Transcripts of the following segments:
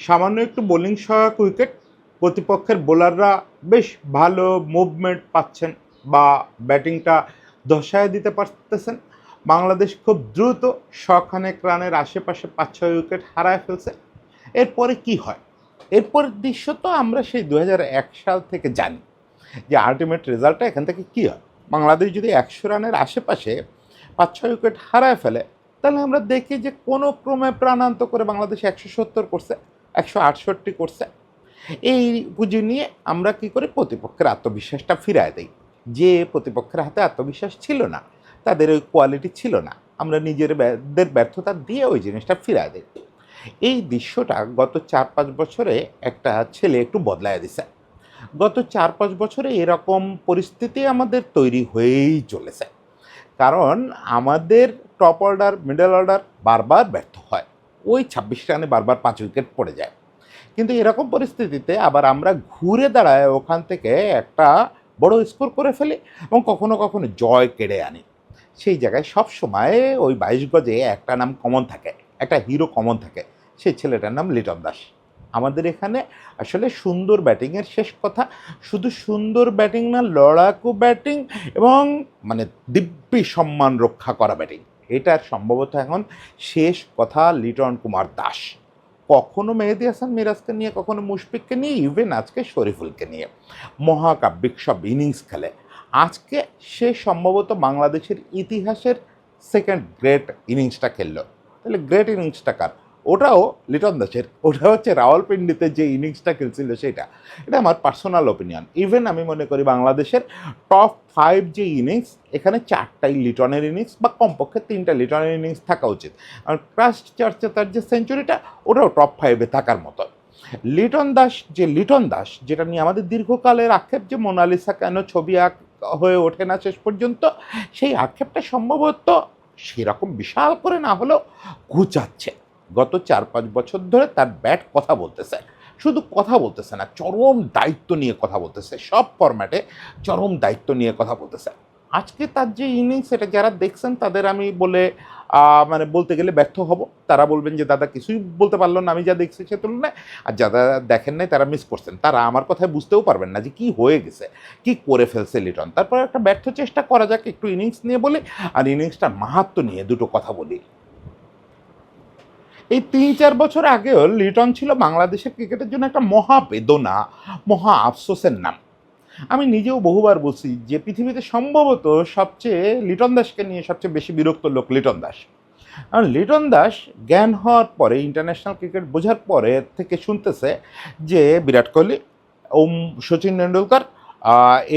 সামান্য একটু বোলিং সহায়ক উইকেট, প্রতিপক্ষের বোলাররা বেশ ভালো মুভমেন্ট পাচ্ছেন বা ব্যাটিংটা ধসায় দিতে পারতেছেন। বাংলাদেশ খুব দ্রুত শখানেক রানের আশেপাশে 5-6 উইকেট হারায় ফেলছে। এরপরে কি হয়? এরপরের দৃশ্য তো আমরা সেই 2001 সাল থেকে জানি যে আলটিমেট রেজাল্টটা এখান থেকে কী হয়। বাংলাদেশ যদি 100 রানের আশেপাশে 5-6 উইকেট হারায় ফেলে, তাহলে আমরা দেখি যে কোনো ক্রমে প্রাণান্ত করে বাংলাদেশ 170 করছে, 168 করছে। এই পুঁজি নিয়ে আমরা কি করি, প্রতিপক্ষের আত্মবিশ্বাসটা ফিরায় দিই। যে প্রতিপক্ষের হাতে আত্মবিশ্বাস ছিল না, তাদের ওই কোয়ালিটি ছিল না, আমরা নিজেদের ব্যর্থতা দিয়ে ওই জিনিসটা ফিরায় দিই। এই দৃশ্যটা গত 4-5 বছরে একটা ছেলে একটু বদলায় দিছে। গত 4-5 বছরে এরকম পরিস্থিতি আমাদের তৈরি হয়েই চলেছে। কারণ আমাদের টপ অর্ডার, মিডল অর্ডার বারবার ব্যর্থ হয়। ওই 26 রানে বারবার 5 উইকেট পড়ে যায়। কিন্তু এরকম পরিস্থিতিতে আবার আমরা ঘুরে দাঁড়ায় ওখান থেকে একটা বড় স্কোর করে ফেলি এবং কখনো কখনো জয় কেড়ে আনি। সেই জায়গায় সবসময় ওই 22 গজে একটা নাম কমন থাকে, একটা হিরো কমন থাকে। সেই ছেলেটার নাম লিটন দাস। আমাদের এখানে আসলে সুন্দর ব্যাটিংয়ের শেষ কথা, শুধু সুন্দর ব্যাটিং না, লড়াকু ব্যাটিং এবং মানে দিব্যি সম্মান রক্ষা করা ব্যাটিং, এটার সম্ভবত এখন শেষ কথা লিটন কুমার দাস। কখনো মেহেদী হাসান মিরাজকে নিয়ে, কখনো মুশফিককে নিয়ে, ইভেন আজকে শরীফুলকে নিয়ে মহাকাব্যিক সব ইনিংস খেলে। আজকে সে সম্ভবত বাংলাদেশের ইতিহাসের সেকেন্ড গ্রেট ইনিংসটা খেললো। তাহলে গ্রেট ইনিংসটা কার? ওটাও লিটন দাসের। ওটা হচ্ছে রাওয়ালপিন্ডিতে যে ইনিংসটা খেলছিল সেটা। এটা আমার পার্সোনাল ওপিনিয়ন। ইভেন আমি মনে করি বাংলাদেশের টপ 5 যে ইনিংস, এখানে 4টাই লিটনের ইনিংস বা কমপক্ষে 3টা লিটনের ইনিংস থাকা উচিত। আর ক্রাস্ট চার্চে তার যে সেঞ্চুরিটা, ওটাও টপ 5-এ থাকার মতো। লিটন দাস যেটা নিয়ে আমাদের দীর্ঘকালের আক্ষেপ যে মোনালিসা কেন ছবি হয়ে ওঠে না শেষ পর্যন্ত, সেই আক্ষেপটা সম্ভবত সেরকম বিশাল করে না হলেও ঘুচাচ্ছে। গত 4-5 বছর ধরে তার ব্যাট কথা বলতেছে, শুধু কথা বলতেছে না, চরম দায়িত্ব নিয়ে কথা বলতেছে, সব ফরম্যাটে চরম দায়িত্ব নিয়ে কথা বলতেছে। আজকে তার যে ইনিংস, এটা যারা দেখছেন তাদের আমি মানে বলতে গেলে ব্যর্থ হব। তারা বলবেন যে দাদা কিছুই বলতে পারলো না আমি যা দেখছি সে তুলনায়। আর যারা দেখেন নাই তারা মিস করছেন, তারা আমার কথায় বুঝতেও পারবেন না যে কী হয়ে গেছে, কী করে ফেলছে লিটন। তারপর একটা ব্যর্থ চেষ্টা করা যাক, একটু ইনিংস নিয়ে বলি আর ইনিংসটার মাহাত্ম্য নিয়ে দুটো কথা বলি। এই 3-4 বছর আগেও লিটন ছিল বাংলাদেশের ক্রিকেটের জন্য একটা মহা বেদনা, মহা আফসোসের নাম। আমি নিজেও বহুবার বলছি যে পৃথিবীতে সম্ভবত সবচেয়ে লিটন দাসকে নিয়ে সবচেয়ে বেশি বিরক্ত লোক লিটন দাস। কারণ লিটন দাস জ্ঞান হওয়ার পরে, ইন্টারন্যাশনাল ক্রিকেট বোঝার পরে থেকে শুনতেছে যে বিরাট কোহলি, সচিন তেন্ডুলকর,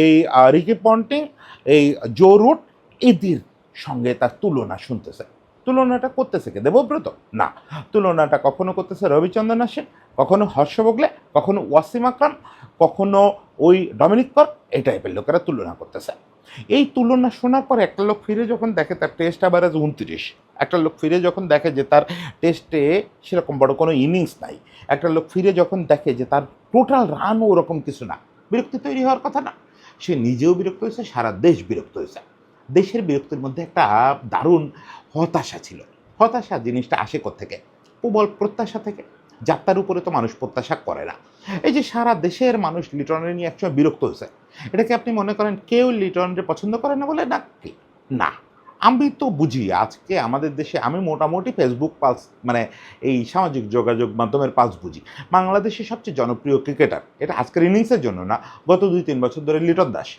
এই রিকি পন্টিং, এই জো রুট, এদের সঙ্গে তার তুলনা শুনতেছে। তুলনাটা করতেছে কে? দেবব্রত? না, তুলনাটা কখনো করতেছে রবিচন্দ্রন আশ্বিন, কখনো হর্ষ ভোগলে, কখনো ওয়াসিম আকরাম, কখনো ওই ডমিনিক কর্ক, এই টাইপের লোকেরা তুলনা করতেছে। এই তুলনা শোনার পর একটা লোক ফিরে যখন দেখে তার টেস্ট অ্যাভারেজ 29, একটা লোক ফিরে যখন দেখে যে তার টেস্টে সেরকম বড় কোনো ইনিংস নাই, একটা লোক ফিরে যখন দেখে যে তার টোটাল রানও ওরকম কিছু না, বিরক্তি তৈরি হওয়ার কথা না? সে নিজেও বিরক্ত হয়েছে, সারা দেশ বিরক্ত হয়েছে। দেশের বিরক্তির মধ্যে একটা দারুণ হতাশা ছিল। হতাশা জিনিসটা আসে কোত্থেকে? প্রবল প্রত্যাশা থেকে। যাত্রার উপরে তো মানুষ প্রত্যাশা করে না। এই যে সারা দেশের মানুষ লিটনের নিয়ে একসময় বিরক্ত হয়েছে, এটাকে আপনি মনে করেন কেউ লিটনকে পছন্দ করে না বলে? না কি না, আমি তো বুঝি আজকে আমাদের দেশে, আমি মোটামুটি ফেসবুক পালস মানে এই সামাজিক যোগাযোগ মাধ্যমের পালস বুঝি। বাংলাদেশের সবচেয়ে জনপ্রিয় ক্রিকেটার, এটা আজকের ইনিংসের জন্য না, গত 2-3 বছর ধরে লিটন দাস।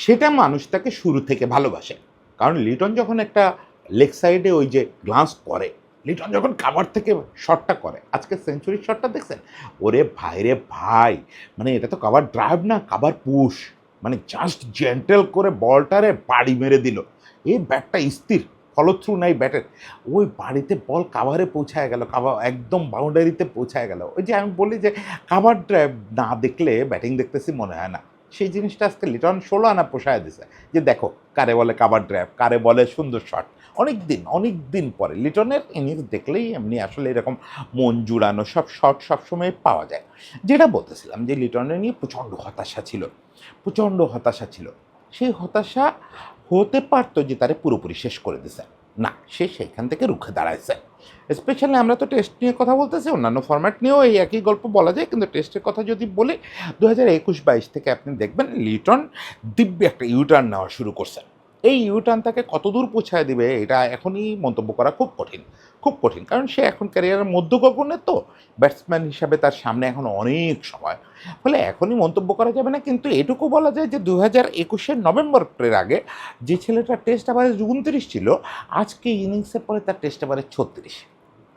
সেটা মানুষ তাকে শুরু থেকে ভালোবাসে। কারণ লিটন যখন একটা লেগ সাইডে ওই যে গ্লান্স করে, লিটন যখন কাভার থেকে শটটা করে, আজকে সেঞ্চুরির শটটা দেখছেন? ওরে ভাই রে ভাই, মানে এটা তো কাভার ড্রাইভ না, কাভার পুশ। মানে জাস্ট জেন্টেল করে বলটারে বাড়ি মেরে দিল। এই ব্যাটটা স্থির, ফলো থ্রু নাই ব্যাটের। ওই বাড়িতে বল কাভারে পৌঁছায় গেল, কাভার একদম বাউন্ডারিতে পৌঁছায় গেল। ওই যে আমি বলি যে কাভার ড্রাইভ না দেখলে ব্যাটিং দেখতেছি মনে হয় না। সেই জিনিসটা আজকে লিটন 16 আনা পোষায় দিছে যে দেখো কারে বলে কাভার ড্রাইভ, কারে বলে সুন্দর শট। অনেক দিন পরে লিটনের ইনিংস দেখলেই এমনি আসলে এরকম মন জুড়ানো সব শট সবসময় পাওয়া যায়। যেটা বলতেছিলাম যে লিটনের নিয়ে প্রচণ্ড হতাশা ছিল। সেই হতাশা হতে পারতো যে তারে পুরোপুরি শেষ করে দিছে। না, সে সেইখান থেকে রুখে দাঁড়াইছে। স্পেশালি আমরা তো টেস্ট নিয়ে কথা বলতেছি, অন্যান্য ফরম্যাট নিয়েও এই একই গল্প বলা যায়, কিন্তু টেস্টের কথা যদি বলি 2021-22 থেকে আপনি দেখবেন লিটন দিব্যি একটা ইউটার্ন নেওয়া শুরু করছে। এই ইউটার্ন তাকে কতদূর পৌঁছায় দিবে এটা এখনই মন্তব্য করা খুব কঠিন, খুব কঠিন, কারণ সে এখন ক্যারিয়ারের মধ্যগগণে তো ব্যাটসম্যান হিসাবে তার সামনে এখন অনেক সময়, ফলে এখনই মন্তব্য করা যাবে না। কিন্তু এটুকু বলা যায় যে 2021-এর নভেম্বরের আগে যে ছেলেটার টেস্ট আভারেজ 29 ছিল, আজকে ইনিংসের পরে তার টেস্ট আভারেজ 36।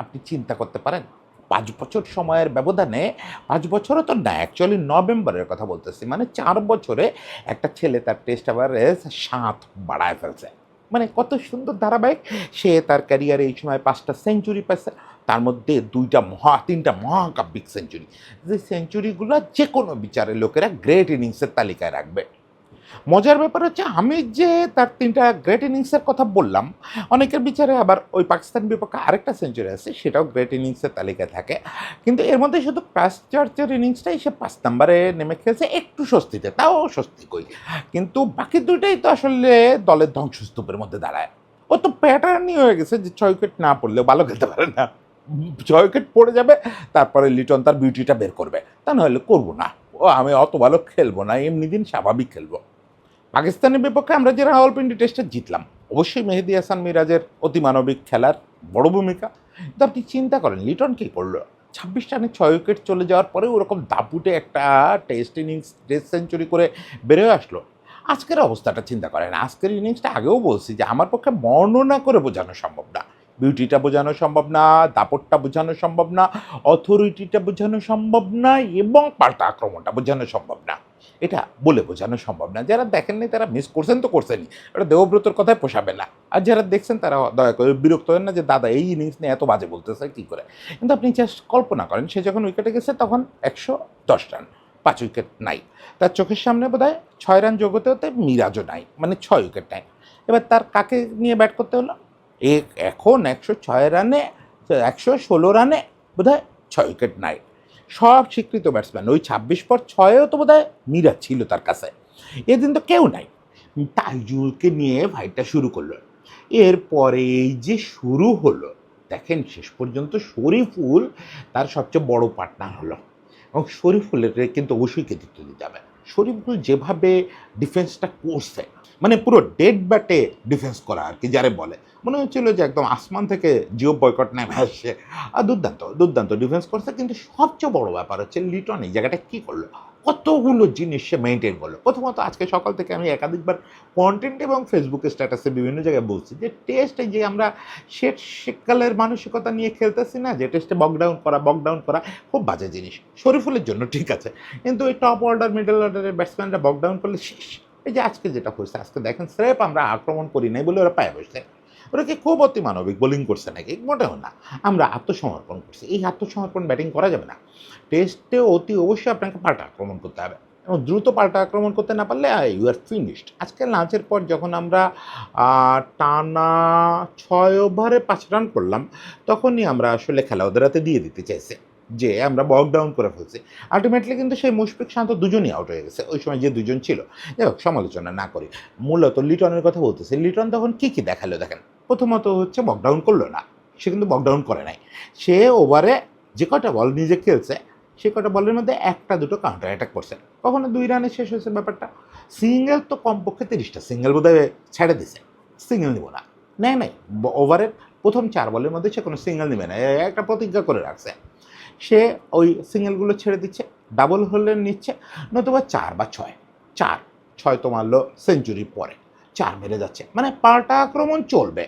আপনি চিন্তা করতে পারেন 5 বছর সময়ের ব্যবধানে, 5 বছরও তো না, অ্যাকচুয়ালি নভেম্বরের কথা বলতেছি, মানে 4 বছরে একটা ছেলে তার টেস্ট আভারেজ 7 বাড়ায় ফেলছে। মানে কত সুন্দর ধারাবাহিক। সে তার ক্যারিয়ারে এই সময় 5টা সেঞ্চুরি পেয়েছে, তার মধ্যে 3টা মহাকাব্যিক সেঞ্চুরি, যে সেঞ্চুরিগুলো যে কোনো বিচারে লোকেরা গ্রেট ইনিংসের তালিকায় রাখবে। মজার ব্যাপার হচ্ছে আমি যে তার 3টা গ্রেট ইনিংসের কথা বললাম, অনেকের বিচারে আবার ওই পাকিস্তান বিপক্ষে আরেকটা সেঞ্চুরি আছে, সেটাও গ্রেট ইনিংসের তালিকায় থাকে। কিন্তু এর মধ্যে শুধু প্যাস্টার্চের ইনিংসটাই সে 5 নম্বরে নেমে খেয়েছে একটু স্বস্তিতে, তাও স্বস্তি কই। কিন্তু বাকি দুইটাই তো আসলে দলের ধ্বংসস্তূপের মধ্যে দাঁড়ায়। ও তো প্যাটার্নই হয়ে গেছে যে 6 উইকেট না পড়লেও ভালো খেলতে পারে না, 6 উইকেট পড়ে যাবে, তারপরে লিটন তার বিউটিটা বের করবে, তা নাহলে করবো না, ও আমি অত ভালো খেলবো না, এমনি দিন স্বাভাবিক খেলবো। পাকিস্তানের বিপক্ষে আমরা যে রাওয়ালপিন্ডি টেস্টে জিতলাম, অবশ্যই মেহেদী হাসান মিরাজের অতিমানবিক খেলার বড় ভূমিকা। কিন্তু আপনি চিন্তা করেন লিটন কী করলো, 26 রানে 6 উইকেট চলে যাওয়ার পরে ওরকম দাপুটে একটা টেস্ট ইনিংস, টেস্ট সেঞ্চুরি করে বেরোয় আসলো। আজকের অবস্থাটা চিন্তা করেন, আজকের ইনিংসটা আগেও বলছি যে আমার পক্ষে বর্ণনা করে বোঝানো সম্ভব না, বিউটিটা বোঝানো সম্ভব না, দাপটটা বোঝানো সম্ভব না, অথরিটিটা বোঝানো সম্ভব না, এবং পাল্টা আক্রমণটা বোঝানো সম্ভব না। এটা বলে বোঝানো সম্ভব না। যারা দেখেননি তারা মিস করছেন তো করছেনই, ওটা দেবব্রতর কথায় পোষাবে না। আর যারা দেখছেন তারা দয়া করে বিরক্ত হন না যে দাদা এই ইনিংস নিয়ে এত বাজে বলতেছে কী করে। কিন্তু আপনি জাস্ট কল্পনা করেন, সে যখন উইকেটে গেছে তখন 110 রান, 5 উইকেট নাই। তার চোখের সামনে বোধহয় 6 রান যোগ হতে হতে মিরাজও নাই, মানে 6 উইকেট নাই। এবার তার কাকে নিয়ে ব্যাট করতে হলো? এখন 106 রানে, 116 রানে বোধহয় 6 উইকেট নাই। সব স্বীকৃত ব্যাটসম্যান, ওই 26 পর 6-এও তো বোধহয় মিরাজ ছিল তার কাছে, এদিন তো কেউ নাই। তাইজুলকে নিয়ে ফাইটটা শুরু করলো। এরপরে এই যে শুরু হলো, দেখেন শেষ পর্যন্ত শরীফুল তার সবচেয়ে বড় পার্টনার হলো, এবং শরীফুলের কিন্তু অবশ্যই কৃতিত্ব দিতে হবে। শরীফুল যেভাবে ডিফেন্সটা করছে, মানে পুরো ডেড ব্যাটে ডিফেন্স করা আর কি যারে বলে, মনে হচ্ছিল যে একদম আসমান থেকে জিও বয়কট নেমে আসছে। আর দুর্দান্ত দুর্দান্ত ডিফেন্স করছে। কিন্তু সবচেয়ে বড় ব্যাপার হচ্ছে লিটন এই জায়গাটা কী করলো, কতগুলো জিনিস সে মেনটেন করলো। প্রথমত আজকে সকাল থেকে আমি একাধিকবার কন্টেন্ট এবং ফেসবুকে স্ট্যাটাসে বিভিন্ন জায়গায় বলছি যে টেস্টে যে আমরা শেষ শীতকালের মানসিকতা নিয়ে খেলতেছি না, যে টেস্টে বকডাউন করা খুব বাজে জিনিস। শরীফুলের জন্য ঠিক আছে, কিন্তু ওই টপ অর্ডার মিডল অর্ডারের ব্যাটসম্যানরা বকডাউন করলে শেষ। এই যে আজকে যেটা হয়েছে, আজকে দেখেন স্রেফ আমরা আক্রমণ করি নাই বলে ওরা পায়ে বসছে। ওরা কি খুব অতিমানবিক বোলিং করছে নাকি? মোটেও না, আমরা আত্মসমর্পণ করছি। এই আত্মসমর্পণ ব্যাটিং করা যাবে না। টেস্টে অতি অবশ্যই আপনাকে পাল্টা আক্রমণ করতে হবে, এবং দ্রুত পাল্টা আক্রমণ করতে না পারলে ইউ আর ফিনিশড। আজকে লাঞ্চের পর যখন আমরা টানা 6 ওভারে 5 রান করলাম, তখনই আমরা আসলে খেলা ওদের হাতে দিয়ে দিতে চাইছে, যে আমরা বক ডাউন করে ফেলছি। আলটিমেটলি কিন্তু সেই মুশফিক শান্ত দুজনই আউট হয়ে গেছে ওই সময়, যে দুজন ছিল। যাই হোক, সমালোচনা না করি, মূলত লিটনের কথা বলতেছি। লিটন তখন কী কী দেখালো দেখেন। প্রথমত হচ্ছে বকডাউন করলো না, সে কিন্তু বকডাউন করে নাই। সে ওভারে যে কটা বল নিজে খেলছে, সে কটা বলের মধ্যে 1-2 কাউন্টার অ্যাটাক করছে। কখনো 2 রানে শেষ হয়েছে ব্যাপারটা। সিঙ্গেল তো কমপক্ষে 30টা সিঙ্গেল বোধহয় ছেড়ে দিছে। সিঙ্গেল নিব না, নেয় নাই। ওভারের প্রথম 4 বলের মধ্যে সে কোনো সিঙ্গেল নেবে না, একটা প্রতিজ্ঞা করে রাখছে। সে ওই সিঙ্গেলগুলো ছেড়ে দিচ্ছে, ডাবল হলে নিচ্ছে, নতুবা 4 বা 6, 4-6 তো মারলো সেঞ্চুরির পরে, 4 মেরে যাচ্ছে, মানে পাল্টা আক্রমণ চলবে।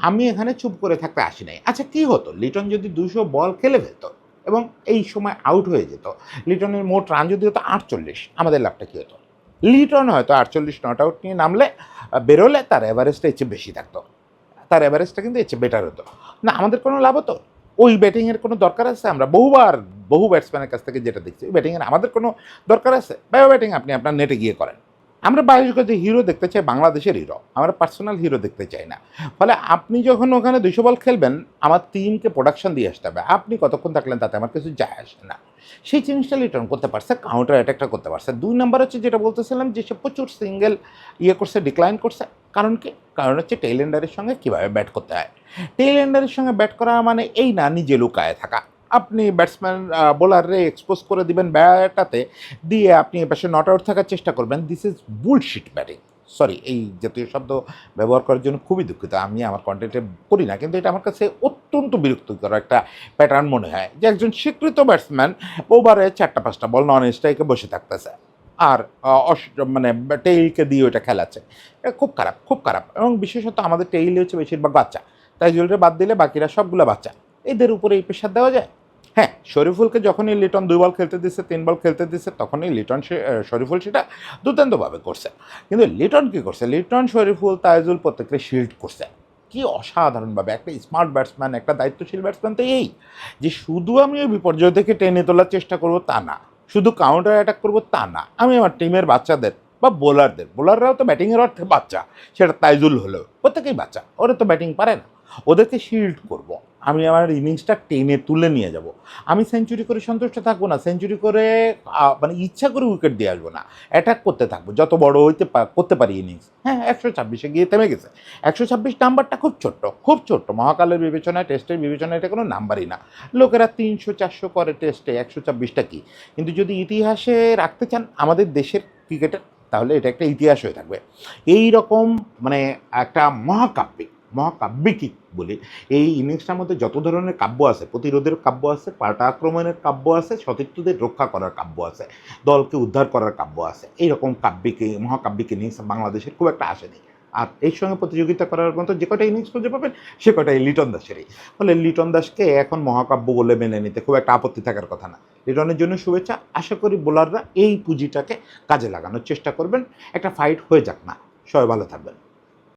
আমি এখানে চুপ করে থাকতে আসি নাই। আচ্ছা কী হতো লিটন যদি 200 বল খেলে ফেলতো এবং এই সময় আউট হয়ে যেত, লিটনের মোট রান যদি হতো 48, আমাদের লাভটা কী হতো? লিটন হয়তো 48 নট আউট নিয়ে নামলে, বেরোলে তার অ্যাভারেজটা এর চেয়ে বেশি থাকতো, তার অ্যাভারেজটা কিন্তু এর চেয়ে বেটার হতো না, আমাদের কোনো লাভ হতো? ওই ব্যাটিংয়ের কোনো দরকার আছে? আমরা বহু ব্যাটসম্যানের কাছ থেকে যেটা দেখছি, ওই ব্যাটিংয়ের আমাদের কোনো দরকার আছে? বায়ো ব্যাটিং আপনি আপনার নেটে গিয়ে করেন, আমরা 22 গজে হিরো দেখতে চাই, বাংলাদেশের হিরো, আমরা পার্সোনাল হিরো দেখতে চাই না। ফলে আপনি যখন ওখানে 200 বল খেলবেন, আমার টিমকে প্রোডাকশন দিয়ে আসতে হবে। আপনি কতক্ষণ থাকলেন তাতে আমার কিছু যায় আসে না। সেই জিনিসটা লিটন করতে পারছে, কাউন্টার অ্যাটাকটা করতে পারছে। 2 নাম্বার হচ্ছে যেটা বলতেছিলাম যে সে প্রচুর সিঙ্গেল করছে, ডিক্লাইন করছে। কারণ কি? কারণ হচ্ছে টেইল এন্ডারের সঙ্গে কীভাবে ব্যাট করতে হয়। টেইল এন্ডারের সঙ্গে ব্যাট করা মানে এই না নিজে লুকায়ে থাকা। আপনি ব্যাটসম্যান বোলাররে এক্সপোজ করে দিবেন ব্যাটাতে, দিয়ে আপনি এপাশে নট আউট থাকার চেষ্টা করবেন। This is bullshit batting. Sorry, এই জাতীয় শব্দ ব্যবহার করার জন্য খুবই দুঃখিত। আমি আমার কন্টেন্টে করি না, কিন্তু এটা আমার কাছে অত্যন্ত বিরক্তিকর একটা প্যাটার্ন মনে হয় যে একজন স্বীকৃত ব্যাটসম্যান ওভারে 4-5টা বল নন স্ট্রাইকে বসে থাকতেছে আর মানে টেইলকে দিয়ে ওইটা খেলাচ্ছে। এটা খুব খারাপ, খুব খারাপ। এবং বিশেষত আমাদের টেইলে হচ্ছে বেশিরভাগ বাচ্চা, তাই জলটা বাদ দিলে বাকিরা সবগুলো বাচ্চা। এদের উপরে এই প্রেশার দেওয়া যায়? হ্যাঁ, শরীফুলকে যখনই লিটন 2 বল খেলতে দিচ্ছে, 3 বল খেলতে দিচ্ছে, তখনই শরীফুল সেটা দুর্দান্তভাবে করছে। কিন্তু লিটন কী করছে? লিটন, শরীফুল, তাইজুল প্রত্যেককে শিল্ড করছে। কি অসাধারণভাবে! একটা স্মার্ট ব্যাটসম্যান, একটা দায়িত্বশীল ব্যাটসম্যান তো এই যে শুধু আমি ওই বিপর্যয় থেকে টেনে তোলার চেষ্টা করব তা না, শুধু কাউন্টার অ্যাটাক করব তা না। আমি আমার টিমের বাচ্চাদের বা বোলাররাও তো ব্যাটিংয়ের অর্থে বাচ্চা, সেটা তাইজুল হলেও প্রত্যেকেই বাচ্চা, ওরা তো ব্যাটিং পারে না। ওদেরকে শিল্ড করব। আমি আমার ইনিংসটা টেনে তুলে নিয়ে যাব। আমি সেঞ্চুরি করে সন্তুষ্ট থাকবো না, সেঞ্চুরি করে মানে ইচ্ছা করে উইকেট দিয়ে আসবো না, অ্যাটাক করতে থাকবো যত বড় করতে পারি ইনিংস। হ্যাঁ, 126-এ গিয়ে থেমে গেছে। 126 নাম্বারটা খুব ছোট্ট, খুব ছোট্ট। মহাকালের বিবেচনায়, টেস্টের বিবেচনায় এটা কোনো নাম্বারই না। লোকেরা 300-400 করে টেস্টে, 126টা কী? কিন্তু যদি ইতিহাসে রাখতে চান আমাদের দেশের ক্রিকেটের, তাহলে এটা একটা ইতিহাস হয়ে থাকবে। এই রকম মানে একটা মহাকাব্যিক বলি, এই ইনিংসটার মধ্যে যত ধরনের কাব্য আছে, প্রতিরোধের কাব্য আছে, পাল্টা আক্রমণের কাব্য আছে, সতীর্থদের রক্ষা করার কাব্য আছে, দলকে উদ্ধার করার কাব্য আছে। এইরকম মহাকাব্যিক ইনিংস বাংলাদেশের খুব একটা আসেনি। আর এর সঙ্গে প্রতিযোগিতা করার মতো যে কটা ইনিংস খুঁজে পাবেন সে কটাই লিটন দাসেরই। ফলে লিটন দাসকে এখন মহাকাব্য বলে মেনে নিতে খুব একটা আপত্তি থাকার কথা না। লিটনের জন্য শুভেচ্ছা। আশা করি বোলাররা এই পুঁজিটাকে কাজে লাগানোর চেষ্টা করবেন। একটা ফাইট হয়ে যাক না। সবাই ভালো থাকবেন।